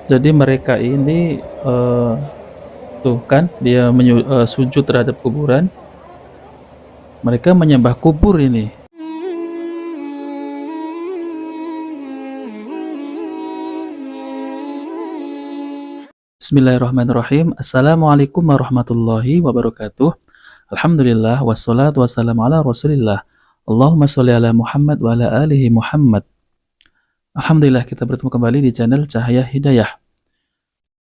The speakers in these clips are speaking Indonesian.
Jadi mereka ini tuh kan dia sujud terhadap kuburan, mereka menyembah kubur ini. Bismillahirrahmanirrahim. Assalamualaikum warahmatullahi wabarakatuh. Alhamdulillah wassalatu wassalamu ala Rasulillah. Allahumma sholli ala Muhammad wa ala alihi Muhammad. Alhamdulillah kita bertemu kembali di channel Cahaya Hidayah.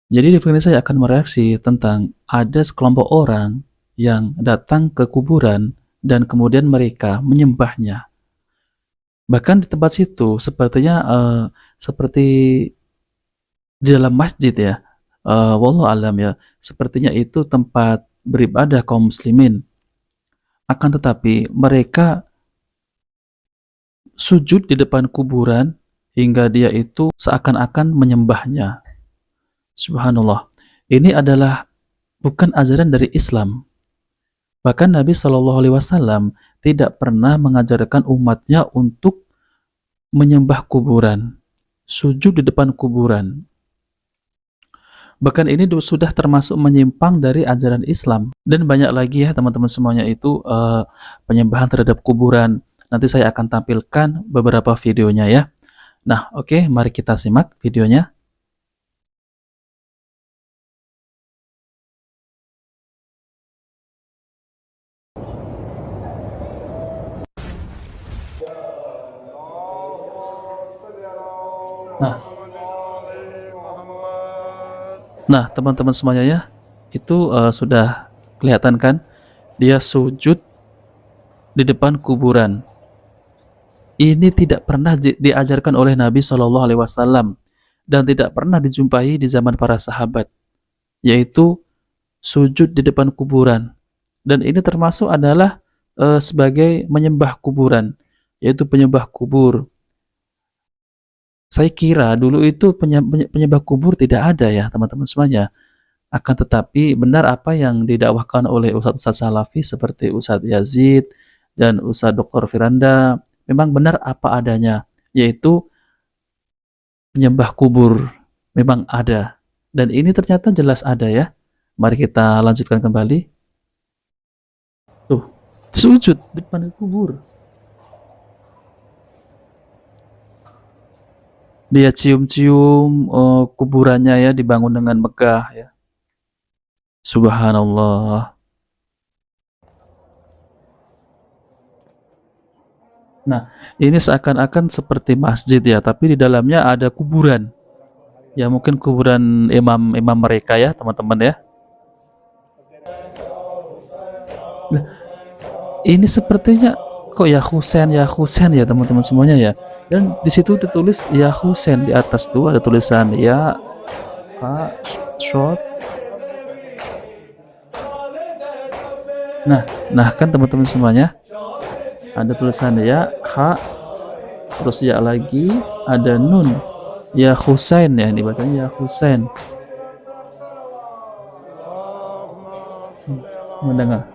Jadi di video ini saya akan mereaksi tentang ada sekelompok orang yang datang ke kuburan dan kemudian mereka menyembahnya. Bahkan di tempat situ sepertinya seperti di dalam masjid ya. Wallahu alam ya. Sepertinya itu tempat beribadah kaum muslimin. Akan tetapi mereka sujud di depan kuburan hingga dia itu seakan-akan menyembahnya. Subhanallah. Ini adalah bukan ajaran dari Islam. Bahkan Nabi Shallallahu Alaihi Wasallam tidak pernah mengajarkan umatnya untuk menyembah kuburan, sujud di depan kuburan. Bahkan ini sudah termasuk menyimpang dari ajaran Islam. Dan banyak lagi ya teman-teman semuanya itu penyembahan terhadap kuburan. Nanti saya akan tampilkan beberapa videonya ya. Nah, oke, mari kita simak videonya. Nah, teman-teman semuanya ya, itu sudah kelihatan kan? Dia sujud di depan kuburan. Ini tidak pernah diajarkan oleh Nabi Shallallahu Alaihi Wasallam dan tidak pernah dijumpai di zaman para sahabat, yaitu sujud di depan kuburan. Dan ini termasuk adalah sebagai menyembah kuburan, yaitu penyembah kubur. Saya kira dulu itu penyembah kubur tidak ada ya teman-teman semuanya. Akan tetapi benar apa yang didakwahkan oleh Ustadz-Ustadz Salafi seperti Ustadz Yazid dan Ustadz Dr. Firanda, memang benar apa adanya, yaitu penyembah kubur memang ada. Dan ini ternyata jelas ada ya. Mari kita lanjutkan kembali. Tuh, sujud di depan kubur. Dia cium-cium kuburannya ya, dibangun dengan megah ya. Subhanallah. Nah, ini seakan-akan seperti masjid ya, tapi di dalamnya ada kuburan. Ya mungkin kuburan imam-imam mereka ya, teman-teman ya. Nah, ini sepertinya kok ya Husain ya teman-teman semuanya ya. Dan di situ ditulis ya Husain, di atas tuh ada tulisan ya Pak short. Nah kan teman-teman semuanya ada tulisan ya ha, terus ya lagi ada nun, ya Husain ya, ini bacanya ya Husain. Mendengar?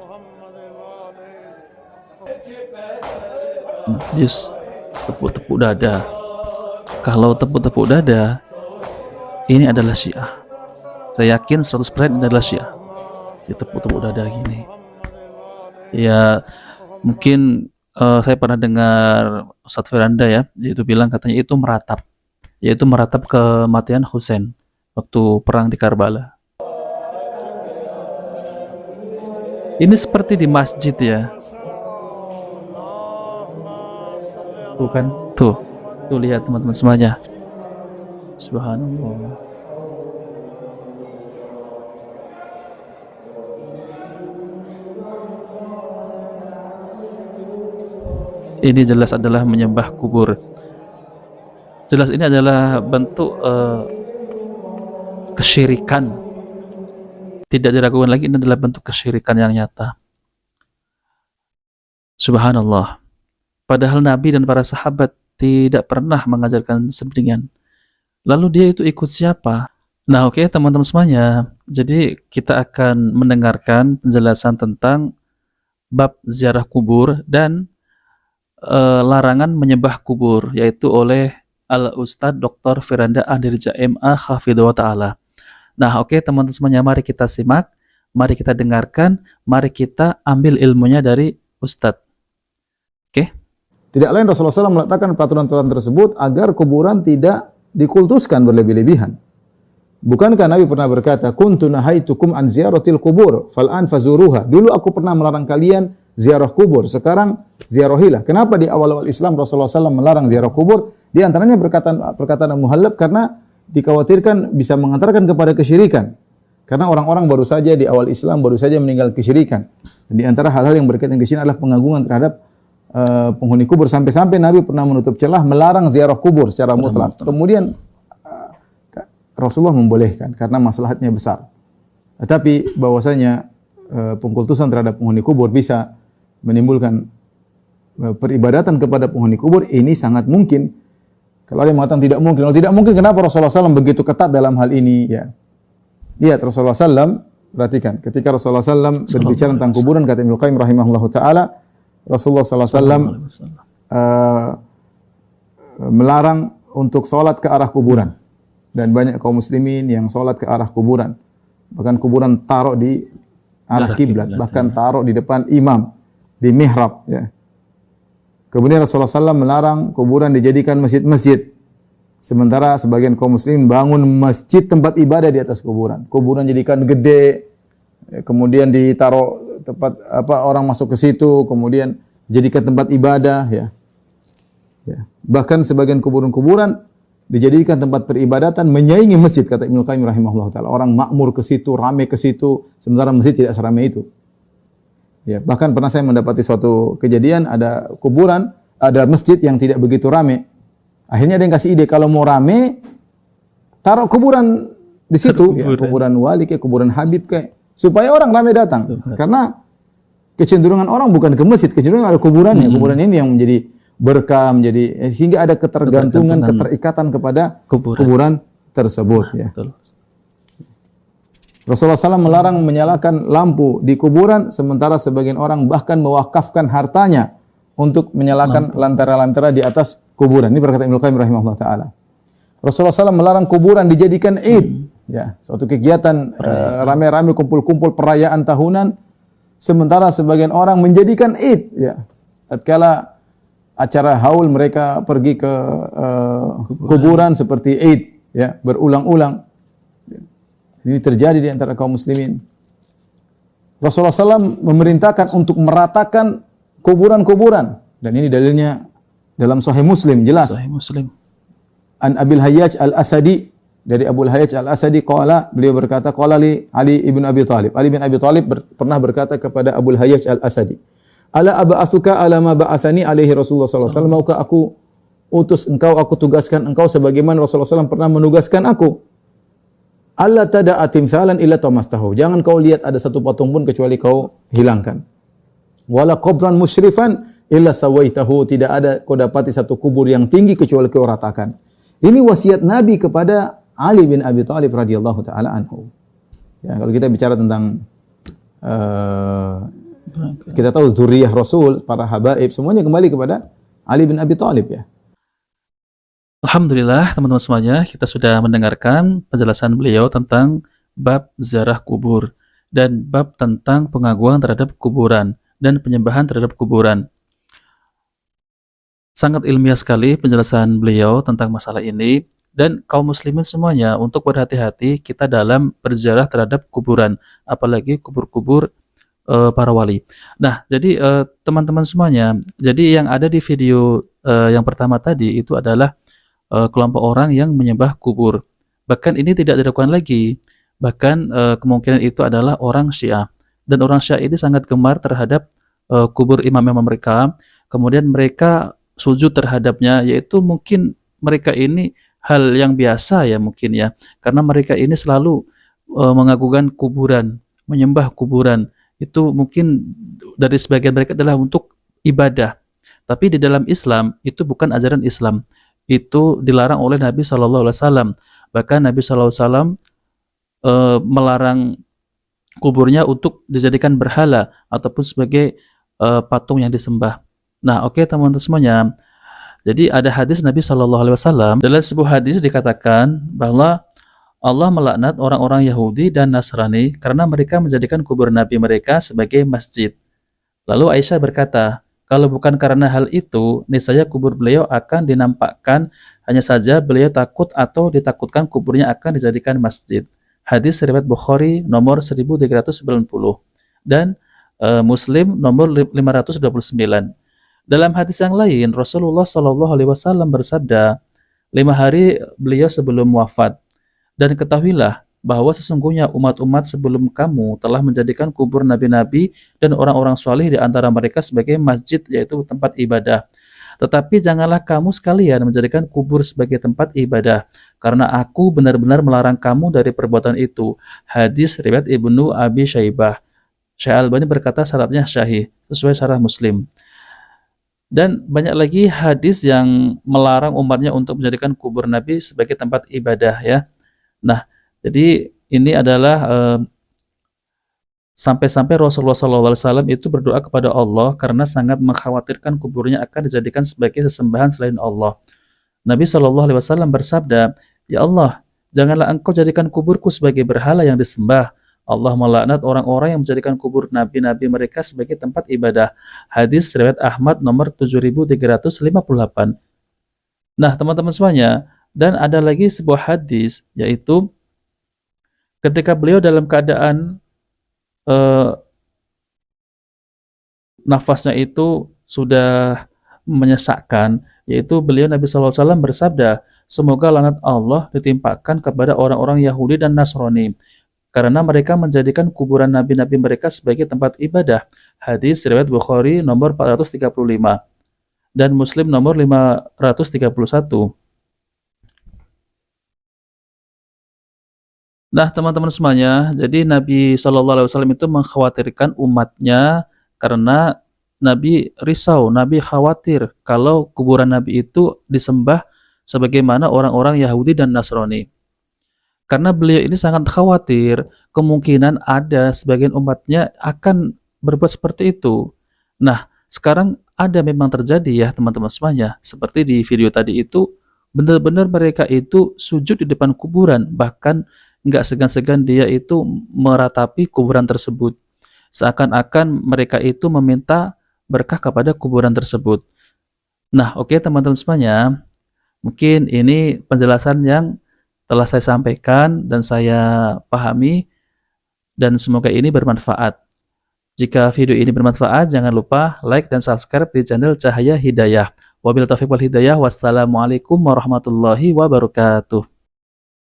Nah, yes, tepuk-tepuk dada. Kalau tepuk-tepuk dada, ini adalah Syiah. Saya yakin 100% ini adalah Syiah. Dia tepuk-tepuk dada gini. Ya, mungkin saya pernah dengar Ustadz Firanda ya, yaitu bilang katanya itu meratap, yaitu meratap kematian Husain waktu perang di Karbala. Ini seperti di masjid ya. Tuh kan, tuh lihat teman-teman semuanya. Subhanallah. Ini jelas adalah menyembah kubur. Jelas ini adalah bentuk kesyirikan. Tidak diragukan lagi, ini adalah bentuk kesyirikan yang nyata. Subhanallah. Padahal Nabi dan para sahabat tidak pernah mengajarkan sedemikian. Lalu dia itu ikut siapa? Nah, oke teman-teman semuanya. Jadi kita akan mendengarkan penjelasan tentang bab ziarah kubur dan larangan menyembah kubur, yaitu oleh Al Ustadz Dr. Firanda Andirja MA Hafidhullah Ta'ala. Nah, oke teman-teman semuanya, mari kita simak, mari kita dengarkan, mari kita ambil ilmunya dari Ustadz. Oke. Tidak lain Rasulullah SAW meletakkan peraturan-peraturan tersebut agar kuburan tidak dikultuskan berlebih-lebihan. Bukankah Nabi pernah berkata, "Kuntu nahaitukum an ziyaratil kubur, fal'an fazuruha." Dulu aku pernah melarang kalian ziarah kubur, sekarang ziarahilah. Kenapa di awal-awal Islam Rasulullah SAW melarang ziarah kubur? Di antaranya perkataan Muhallab karena dikhawatirkan bisa mengantarkan kepada kesyirikan. Karena orang-orang baru saja di awal Islam baru saja meninggal kesyirikan. Di antara hal-hal yang berkaitan di sini adalah pengagungan terhadap penghuni kubur, sampai-sampai Nabi pernah menutup celah melarang ziarah kubur secara mutlak. Kemudian Rasulullah membolehkan karena maslahatnya besar. Tetapi bahwasanya pengkultusan terhadap penghuni kubur bisa menimbulkan peribadatan kepada penghuni kubur, ini sangat mungkin. Kalau ada yang mengatakan tidak mungkin, kalau tidak mungkin kenapa Rasulullah SAW begitu ketat dalam hal ini? Ya, lihat Rasulullah SAW, perhatikan, ketika Rasulullah SAW berbicara tentang kuburan, kata Ibnu Qayyim rahimahullah taala, Rasulullah SAW melarang untuk sholat ke arah kuburan. Dan banyak kaum muslimin yang sholat ke arah kuburan. Bahkan kuburan taruh di arah kiblat, bahkan taruh di depan imam, di mihrab. Ya. Kemudian Rasulullah SAW melarang kuburan dijadikan masjid-masjid. Sementara sebagian kaum muslimin bangun masjid tempat ibadah di atas kuburan. Kuburan jadikan gede, kemudian ditaruh tempat orang masuk ke situ, kemudian jadikan tempat ibadah. Ya. Ya. Bahkan sebagian kuburan-kuburan dijadikan tempat peribadatan menyaingi masjid, kata Ibnu Qayyim rahimahullah taala. Orang makmur ke situ, ramai ke situ, sementara masjid tidak seramai itu. Ya, bahkan pernah saya mendapati suatu kejadian, ada kuburan, ada masjid yang tidak begitu ramai. Akhirnya ada yang kasih ide, kalau mau ramai taruh kuburan di situ, ya, kuburan wali kayak kuburan habib kayak, supaya orang ramai datang. Karena kecenderungan orang bukan ke masjid, kecenderungan ada kuburannya. Kuburan ini yang menjadi berkah, menjadi sehingga ada ketergantungan, keterikatan kepada kuburan tersebut. Ya. Rasulullah SAW melarang menyalakan lampu di kuburan, sementara sebagian orang bahkan mewakafkan hartanya untuk menyalakan lantara-lantara di atas kuburan. Ini berkata Ibnu Qayyim rahimahullah taala. Rasulullah SAW melarang kuburan dijadikan id, ya, suatu kegiatan rame-rame kumpul-kumpul perayaan tahunan, sementara sebagian orang menjadikan id, ya. Tatkala acara haul mereka pergi ke kuburan seperti Eid, ya, berulang-ulang. Ini terjadi di antara kaum muslimin. Rasulullah SAW memerintahkan untuk meratakan kuburan-kuburan, dan ini dalilnya dalam Sahih Muslim, jelas. Sahih Muslim. An Abil Hayyaj Al-Asadi, dari Abu Hayyaj Al-Asadi qala, beliau berkata, qala li Ali ibn Abi Thalib. Ali bin Abi Thalib pernah berkata kepada Abu Hayyaj Al-Asadi, "Ala aba'atsuka ala ma ba'athani alaihi Rasulullah sallallahu alaihi wasallam." Maukah aku utus engkau, aku tugaskan engkau sebagaimana Rasulullah SAW pernah menugaskan aku? "Alla tada'a timsalan illa tamastahu." Jangan kau lihat ada satu patung pun kecuali kau hilangkan. "Wala qabran musyrifan illa sawaitahu." Tidak ada kau dapati satu kubur yang tinggi kecuali kau ratakan. Ini wasiat Nabi kepada Ali bin Abi Thalib radhiyallahu taala anhu. Ya, kalau kita bicara tentang kita tahu dzurriyyah Rasul, para habaib, semuanya kembali kepada Ali bin Abi Thalib, ya. Alhamdulillah teman-teman semuanya, kita sudah mendengarkan penjelasan beliau tentang bab ziarah kubur dan bab tentang pengagungan terhadap kuburan dan penyembahan terhadap kuburan. Sangat ilmiah sekali penjelasan beliau tentang masalah ini, dan kaum muslimin semuanya untuk berhati-hati kita dalam berziarah terhadap kuburan, apalagi kubur-kubur para wali. Nah, jadi teman-teman semuanya, jadi yang ada di video yang pertama tadi itu adalah kelompok orang yang menyembah kubur. Bahkan ini tidak diragukan lagi. Bahkan kemungkinan itu adalah orang Syiah. Dan orang Syiah ini sangat gemar terhadap kubur imam-imam mereka. Kemudian mereka sujud terhadapnya, yaitu mungkin mereka ini hal yang biasa ya mungkin ya. Karena mereka ini selalu mengagungkan kuburan, menyembah kuburan. Itu mungkin dari sebagian mereka adalah untuk ibadah. Tapi di dalam Islam itu bukan ajaran Islam. Itu dilarang oleh Nabi SAW. Bahkan Nabi SAW melarang kuburnya untuk dijadikan berhala ataupun sebagai patung yang disembah. Nah, oke teman-teman semuanya. Jadi ada hadis Nabi Shallallahu Alaihi Wasallam, dalam sebuah hadis dikatakan bahwa Allah melaknat orang-orang Yahudi dan Nasrani karena mereka menjadikan kubur Nabi mereka sebagai masjid. Lalu Aisyah berkata, kalau bukan karena hal itu, niscaya kubur beliau akan dinampakkan, hanya saja beliau takut atau ditakutkan kuburnya akan dijadikan masjid. Hadis riwayat Bukhari nomor 1390 dan Muslim nomor 529. Dalam hadis yang lain, Rasulullah Shallallahu Alaihi Wasallam bersabda, 5 hari beliau sebelum wafat, dan ketahuilah bahwa sesungguhnya umat-umat sebelum kamu telah menjadikan kubur nabi-nabi dan orang-orang soleh di antara mereka sebagai masjid, yaitu tempat ibadah. Tetapi janganlah kamu sekalian menjadikan kubur sebagai tempat ibadah, karena aku benar-benar melarang kamu dari perbuatan itu. Hadis riwayat Ibnu Abi Syaibah. Syekh Albani berkata syaratnya sahih, sesuai syarah Muslim. Dan banyak lagi hadis yang melarang umatnya untuk menjadikan kubur Nabi sebagai tempat ibadah ya. Nah, jadi ini adalah sampai-sampai Rasulullah SAW itu berdoa kepada Allah karena sangat mengkhawatirkan kuburnya akan dijadikan sebagai sesembahan selain Allah. Nabi SAW bersabda, "Ya Allah, janganlah engkau jadikan kuburku sebagai berhala yang disembah." Allah melaknat orang-orang yang menjadikan kubur nabi-nabi mereka sebagai tempat ibadah. Hadis riwayat Ahmad nomor 7358. Nah, teman-teman semuanya, dan ada lagi sebuah hadis, yaitu ketika beliau dalam keadaan nafasnya itu sudah menyesakkan, yaitu beliau Nabi SAW bersabda, semoga laknat Allah ditimpakan kepada orang-orang Yahudi dan Nasrani, karena mereka menjadikan kuburan nabi-nabi mereka sebagai tempat ibadah. Hadis riwayat Bukhari nomor 435 dan Muslim nomor 531. Nah, teman-teman semuanya, jadi Nabi Shallallahu Alaihi Wasallam itu mengkhawatirkan umatnya karena Nabi risau, Nabi khawatir kalau kuburan Nabi itu disembah sebagaimana orang-orang Yahudi dan Nasrani. Karena beliau ini sangat khawatir, kemungkinan ada sebagian umatnya akan berbuat seperti itu. Nah, sekarang ada memang terjadi ya teman-teman semuanya. Seperti di video tadi itu, benar-benar mereka itu sujud di depan kuburan, bahkan nggak segan-segan dia itu meratapi kuburan tersebut. Seakan-akan mereka itu meminta berkah kepada kuburan tersebut. Nah, oke teman-teman semuanya, mungkin ini penjelasan yang telah saya sampaikan dan saya pahami, dan semoga ini bermanfaat. Jika video ini bermanfaat, jangan lupa like dan subscribe di channel Cahaya Hidayah. Wabillahi taufiq wal hidayah. Wassalamualaikum warahmatullahi wabarakatuh.